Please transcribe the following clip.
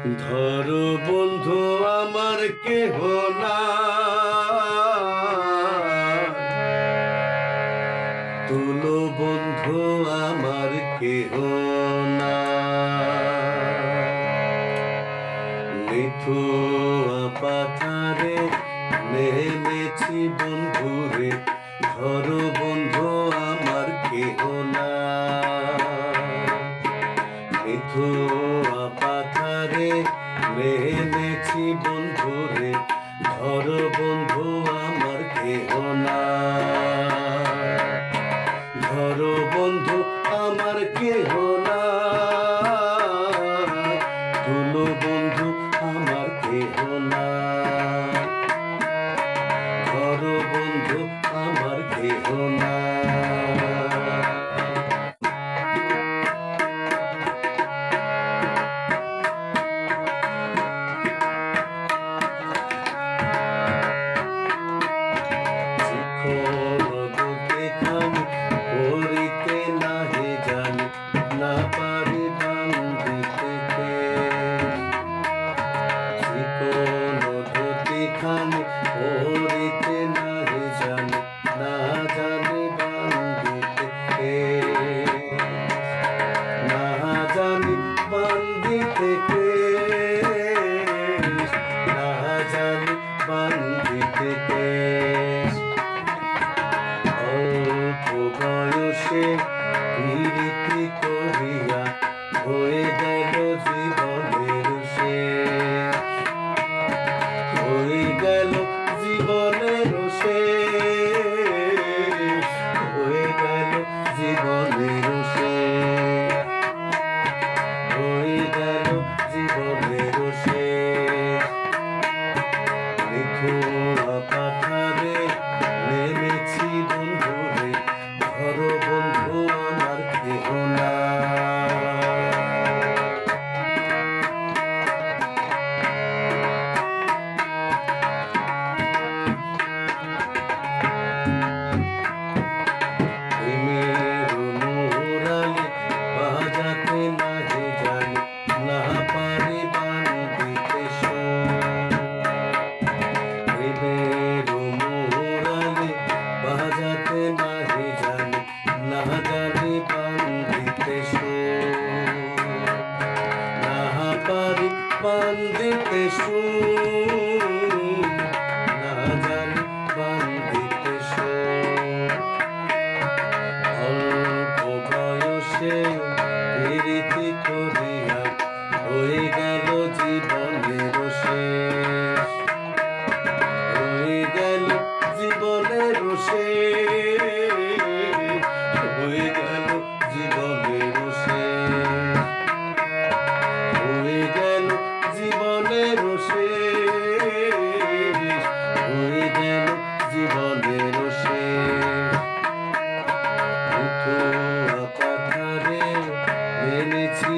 ধরো বন্ধু আমার কেহ না, তুলো বন্ধু আমার কেহ না। মিথুয়া পাথারে নেমেছি বন্ধুরে, ধরো বন্ধু আমার কেহ না। মিথুয়া পাথারে নেমেছি বন্ধুরে, ধরো বন্ধু আমার কেহ না। ধরো বন্ধু আমার কেহ না, তুলো বন্ধু আমার কেহ না। ধরো বন্ধু আমার কেহ না। করিতে নাহি জানি, না পারি বান্ধিতে চিকন ধুতি খানি করিতে নাহি জানি, না জানি বান্ধিতে না জানি বান্ধিতে না জানি বান্ধিতে। অল্প বয়সে প্রীতি করিয়া হয়ে গেল জীবনের শেষ, হয়ে গেল জীবনের শেষ, হয়ে গেল জীবনের শেষ, হয়ে গেল জীবনের শেষ। মিথুয়া পাথারে নেমেছি বন্ধুরে, ধরো বন্ধু আমার কেহ না। প্রেমের মুরালি বাজাতে নাহি জানি, না পারি বান্ধিতে প্রেমের মুরালি বাজাতে নাহি জানি, না জানি বান্ধিতে না পারি বান্ধিতে না জানি বান্ধিতে। অল্প বয়সে প্রীতি করিয়া হয়ে গেল জীবনের শেষ, হয়ে গেল জীবনের শেষ, হয়ে গেল জীবনের শেষ, হয়ে গেল জীবনের শেষ, হয়ে গেল জীবনের শেষ। মিথুয়া পাথারে নেমেছি